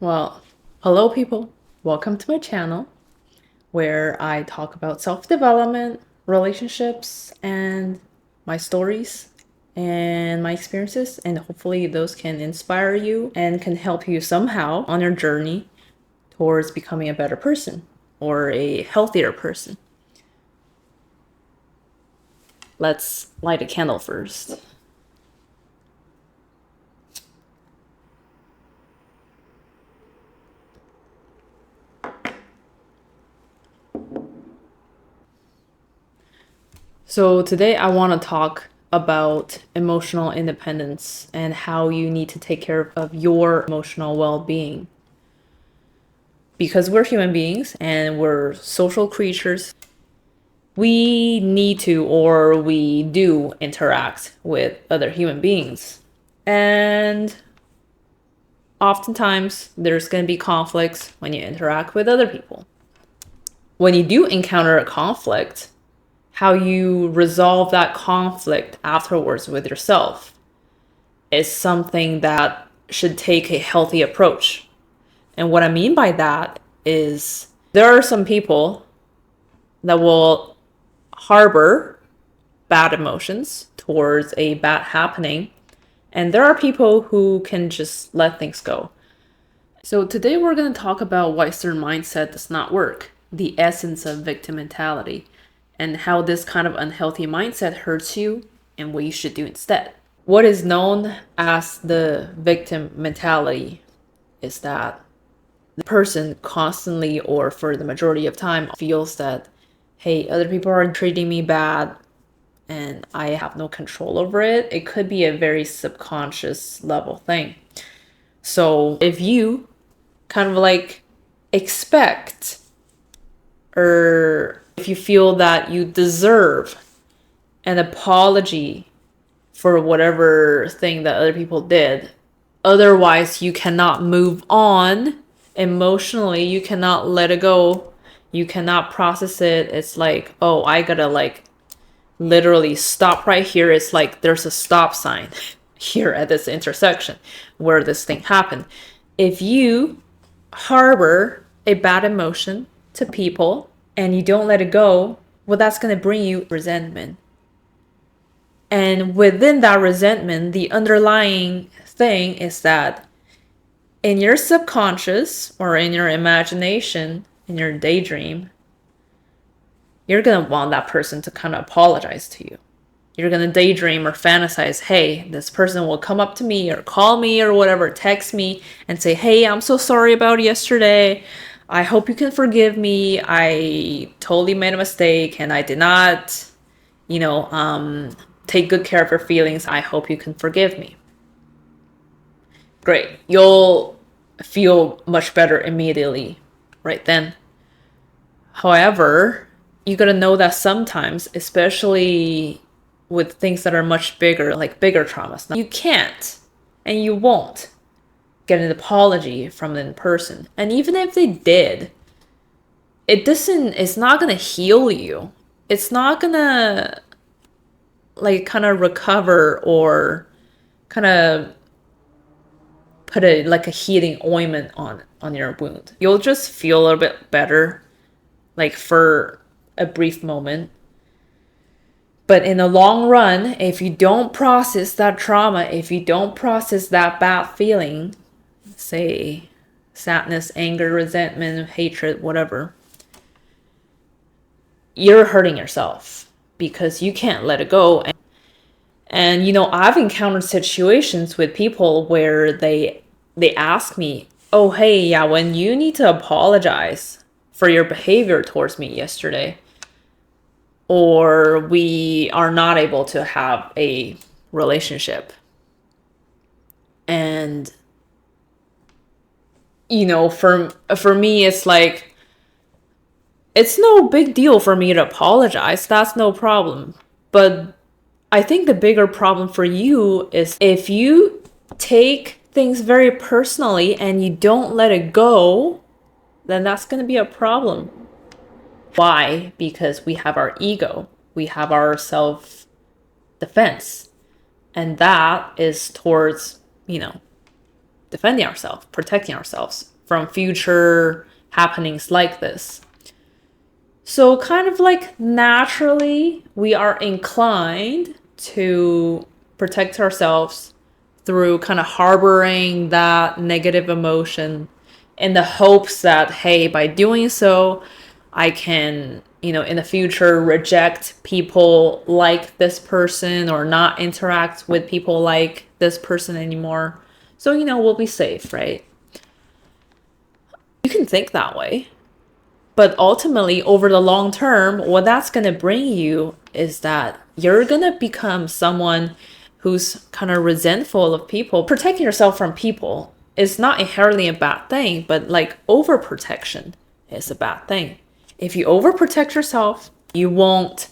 Well, hello people. Welcome to my channel where I talk about self-development, relationships, and my stories and my experiences, and hopefully those can inspire you and can help you somehow on your journey towards becoming a better person or a healthier person. Let's light a candle first. So today I want to talk about emotional independence and how you need to take care of your emotional well-being. Because we're human beings and we're social creatures, we need to or we do interact with other human beings. And oftentimes there's going to be conflicts when you interact with other people. When you do encounter a conflict, how you resolve that conflict afterwards with yourself is something that should take a healthy approach. And what I mean by that is there are some people that will harbor bad emotions towards a bad happening, and there are people who can just let things go. So today we're going to talk about why certain mindset does not work, the essence of victim mentality, and how this kind of unhealthy mindset hurts you and what you should do instead. What is known as the victim mentality is that the person constantly or for the majority of time feels that, hey, other people are treating me bad and I have no control over it. It could be a very subconscious level thing. So if you kind of like expect, or if you feel that you deserve an apology for whatever thing that other people did, otherwise you cannot move on emotionally, you cannot let it go, you cannot process it. It's like, oh, I gotta like literally stop right here. It's like there's a stop sign here at this intersection where this thing happened. If you harbor a bad emotion to people and you don't let it go, well, that's going to bring you resentment. And within that resentment, the underlying thing is that in your subconscious or in your imagination, in your daydream, you're going to want that person to kind of apologize to you. You're going to daydream or fantasize, hey, this person will come up to me or call me or whatever, text me and say, hey, I'm so sorry about yesterday. I hope you can forgive me. I totally made a mistake and I did not, take good care of your feelings. I hope you can forgive me. Great. You'll feel much better immediately right then. However, you gotta know that sometimes, especially with things that are much bigger, like bigger traumas, you can't and you won't get an apology from the person. And even if they did, it's not gonna heal you. It's not gonna like kind of recover or kind of put a healing ointment on your wound. You'll just feel a little bit better, like for a brief moment. But in the long run, if you don't process that trauma, if you don't process that bad feeling, say sadness, anger, resentment, hatred, whatever, you're hurting yourself because you can't let it go. And I've encountered situations with people where they ask me, oh, hey, yeah, when you need to apologize for your behavior towards me yesterday, or we are not able to have a relationship. And for me, it's like, it's no big deal for me to apologize. That's no problem. But I think the bigger problem for you is if you take things very personally and you don't let it go, then that's going to be a problem. Why? Because we have our ego. We have our self-defense. And that is towards, defending ourselves, protecting ourselves from future happenings like this. So kind of like naturally, we are inclined to protect ourselves through kind of harboring that negative emotion in the hopes that, hey, by doing so, I can, in the future reject people like this person or not interact with people like this person anymore. So, we'll be safe, right? You can think that way. But ultimately, over the long term, what that's going to bring you is that you're going to become someone who's kind of resentful of people. Protecting yourself from people is not inherently a bad thing, but like overprotection is a bad thing. If you overprotect yourself, you won't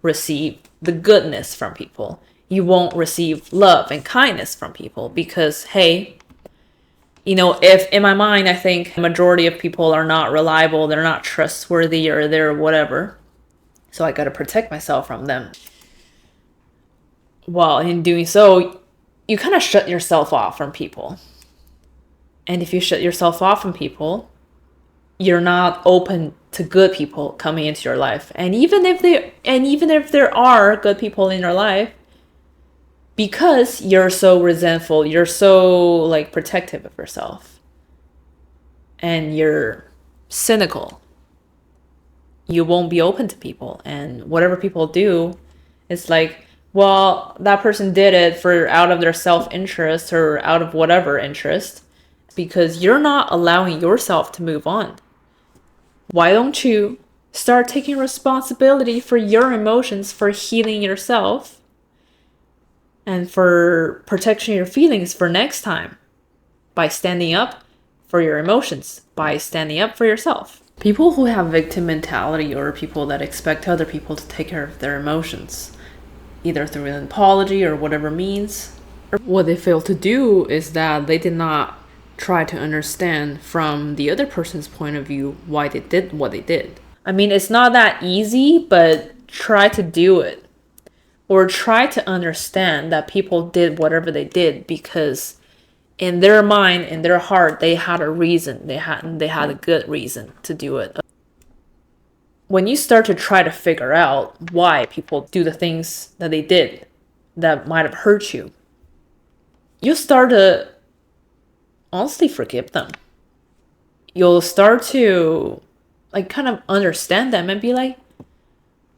receive the goodness from people. You won't receive love and kindness from people because, hey, if in my mind, I think the majority of people are not reliable, they're not trustworthy, or they're whatever. So I got to protect myself from them. Well, in doing so, you kind of shut yourself off from people. And if you shut yourself off from people, you're not open to good people coming into your life. And even if there are good people in your life, because you're so resentful, you're so like protective of yourself, and you're cynical, you won't be open to people. And whatever people do, it's like, well, that person did it for out of their self-interest or out of whatever interest, because you're not allowing yourself to move on. Why don't you start taking responsibility for your emotions, for healing yourself, and for protecting your feelings for next time by standing up for your emotions, by standing up for yourself. People who have victim mentality or people that expect other people to take care of their emotions, either through an apology or whatever means, what they fail to do is that they did not try to understand from the other person's point of view why they did what they did. I mean, it's not that easy, but try to do it. Or try to understand that people did whatever they did because in their mind, in their heart, they had a reason. They had a good reason to do it. When you start to try to figure out why people do the things that they did that might have hurt you, you start to honestly forgive them. You'll start to like kind of understand them and be like,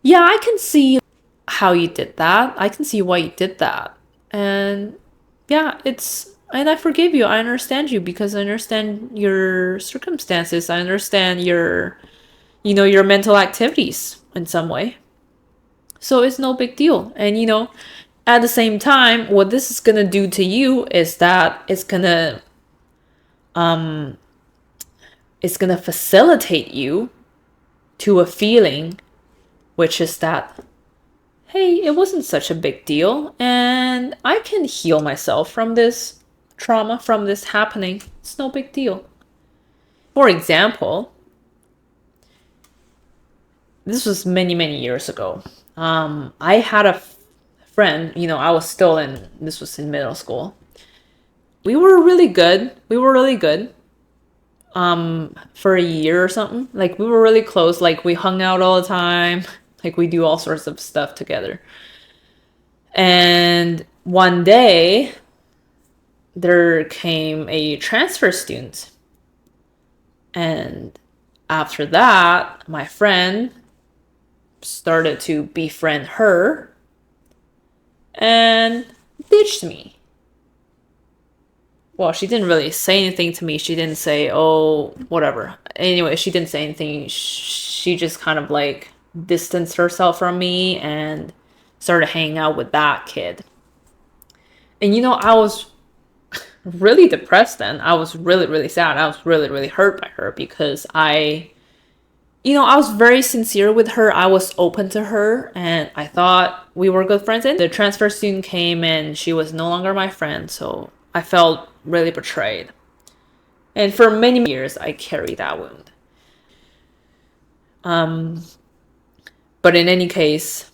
yeah, I can see how you did that. I can see why you did that. And yeah, and I forgive you. I understand you because I understand your circumstances. I understand your mental activities in some way. So it's no big deal. And at the same time, what this is gonna do to you is that it's gonna facilitate you to a feeling, which is that, hey, it wasn't such a big deal, and I can heal myself from this trauma, from this happening. It's no big deal. For example, this was many, many years ago. I had a friend, this was in middle school. We were really good. For a year or something. Like, we were really close. Like, we hung out all the time. Like, we do all sorts of stuff together. And one day, there came a transfer student. And after that, my friend started to befriend her and ditched me. Well, she didn't really say anything to me. She didn't say, oh, whatever. Anyway, she didn't say anything. She just kind of like distanced herself from me and started hanging out with that kid. And I was really depressed then. I was really, really sad. I was really, really hurt by her because I was very sincere with her. I was open to her and I thought we were good friends. And the transfer student came and she was no longer my friend. So I felt really betrayed. And for many years, I carried that wound. But in any case,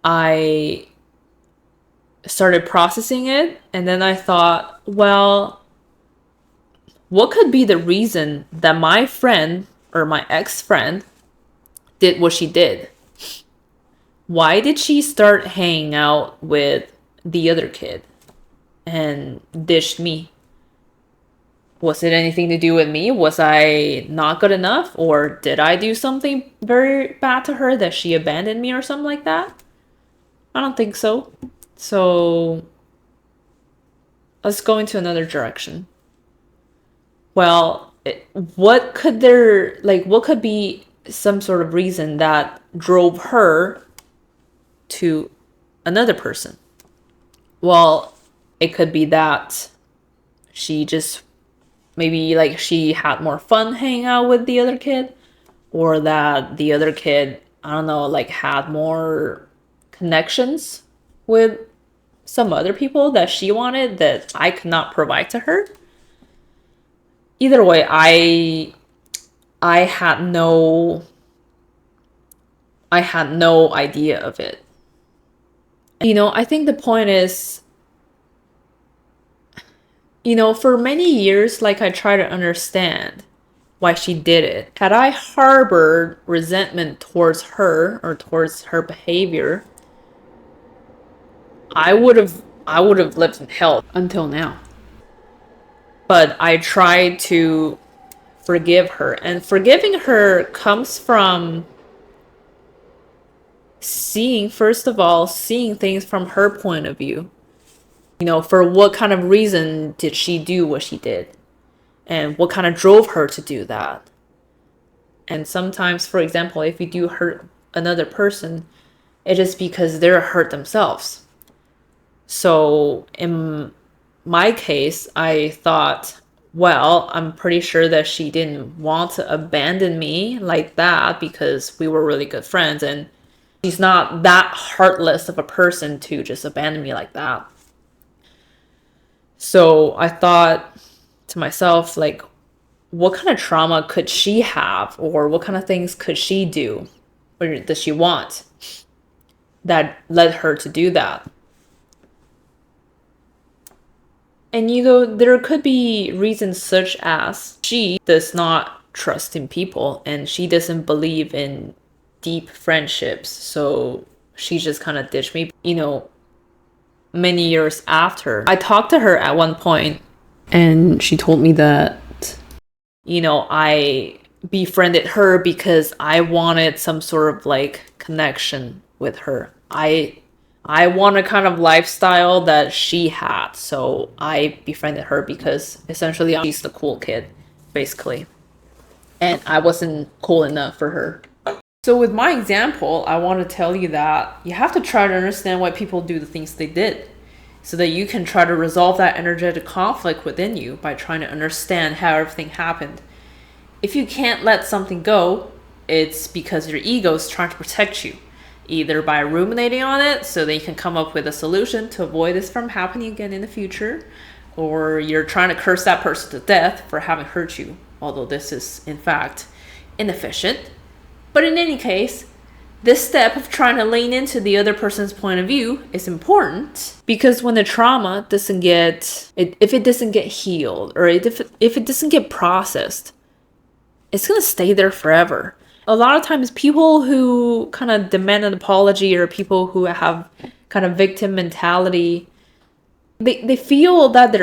I started processing it, and then I thought, well, what could be the reason that my friend or my ex-friend did what she did? Why did she start hanging out with the other kid and ditched me? Was it anything to do with me? Was I not good enough? Or did I do something very bad to her that she abandoned me or something like that? I don't think so. So let's go into another direction. Well, what could what could be some sort of reason that drove her to another person? Well, it could be that she just maybe like she had more fun hanging out with the other kid, or that the other kid, I don't know, like had more connections with some other people that she wanted that I could not provide to her. Either way, I had no idea of it. I think the point is, for many years, like I try to understand why she did it. Had I harbored resentment towards her or towards her behavior, I would have lived in hell until now. But I tried to forgive her, and forgiving her comes from first of all, seeing things from her point of view. For what kind of reason did she do what she did? And what kind of drove her to do that? And sometimes, for example, if you do hurt another person, it is because they're hurt themselves. So in my case, I thought, well, I'm pretty sure that she didn't want to abandon me like that because we were really good friends, and she's not that heartless of a person to just abandon me like that. So I thought to myself, like, what kind of trauma could she have, or what kind of things could she do, or does she want that led her to do that? And there could be reasons such as she does not trust in people and she doesn't believe in deep friendships. So she just kind of ditched me, many years after. I talked to her at one point and she told me that, I befriended her because I wanted some sort of like connection with her. I want a kind of lifestyle that she had, so I befriended her because essentially she's the cool kid, basically. And I wasn't cool enough for her. So with my example, I want to tell you that you have to try to understand why people do the things they did, so that you can try to resolve that energetic conflict within you by trying to understand how everything happened. If you can't let something go, it's because your ego is trying to protect you, either by ruminating on it so that you can come up with a solution to avoid this from happening again in the future, or you're trying to curse that person to death for having hurt you, although this is in fact inefficient. But in any case, this step of trying to lean into the other person's point of view is important, because when the trauma doesn't get, if it doesn't get healed, or if it doesn't get processed, it's going to stay there forever. A lot of times people who kind of demand an apology, or people who have kind of victim mentality, they feel that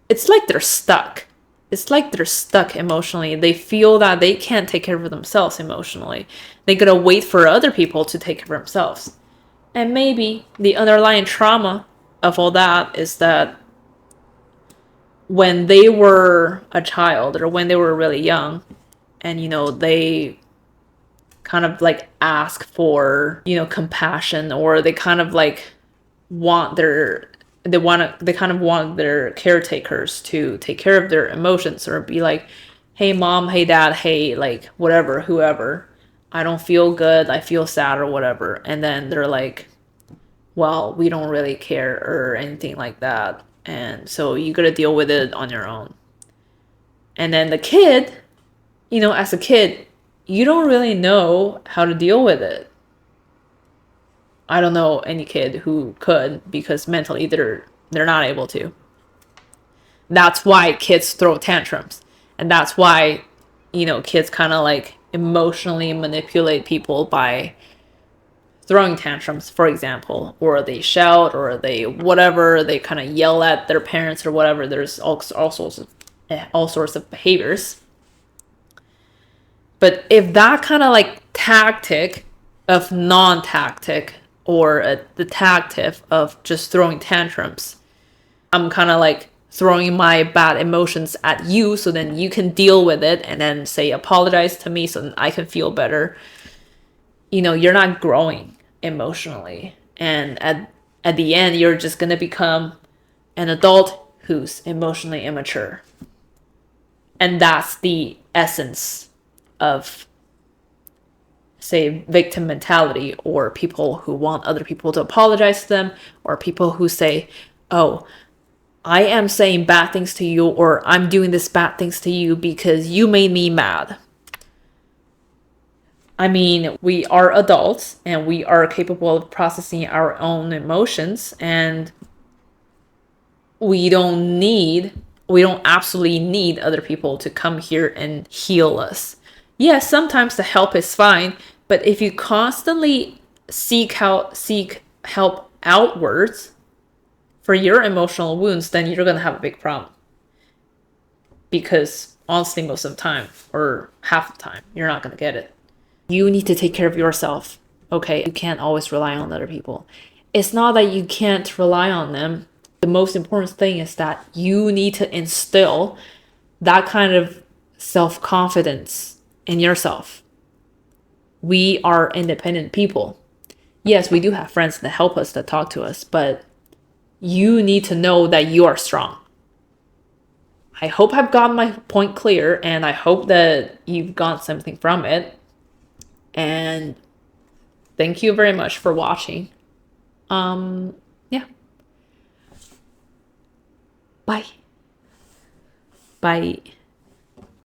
it's like they're stuck. It's like they're stuck emotionally. They feel that they can't take care of themselves emotionally. They gotta wait for other people to take care of themselves. And maybe the underlying trauma of all that is that when they were a child, or when they were really young, and they kind of like ask for compassion, or they kind of like want their they kind of want their caretakers to take care of their emotions, or be like, hey mom, hey dad, hey like whatever, whoever, I don't feel good, I feel sad or whatever. And then they're like, well, we don't really care or anything like that, and so you gotta deal with it on your own. And then the kid, as a kid, you don't really know how to deal with it. I don't know any kid who could, because mentally they're not able to. That's why kids throw tantrums. And that's why, kids kind of like emotionally manipulate people by throwing tantrums, for example, or they shout, or they whatever, they kind of yell at their parents or whatever. There's all sorts of behaviors. But if that kind of like tactic of non-tactic, or the tactic of just throwing tantrums, I'm kind of like throwing my bad emotions at you so then you can deal with it and then say apologize to me so then I can feel better. You're not growing emotionally. And at the end, you're just going to become an adult who's emotionally immature. And that's the essence of, say, victim mentality, or people who want other people to apologize to them, or people who say, oh, I am saying bad things to you, or I'm doing this bad things to you because you made me mad. I mean, we are adults and we are capable of processing our own emotions, and we don't absolutely need other people to come here and heal us. Yes, sometimes the help is fine, but if you constantly seek help outwards for your emotional wounds, then you're going to have a big problem. Because honestly, most of the time, or half the time, you're not going to get it. You need to take care of yourself, okay? You can't always rely on other people. It's not that you can't rely on them. The most important thing is that you need to instill that kind of self-confidence in yourself. We are independent people. Yes, we do have friends that help us, that talk to us, but you need to know that you are strong. I hope I've gotten my point clear, and I hope that you've got something from it. And thank you very much for watching. Yeah. Bye. Bye.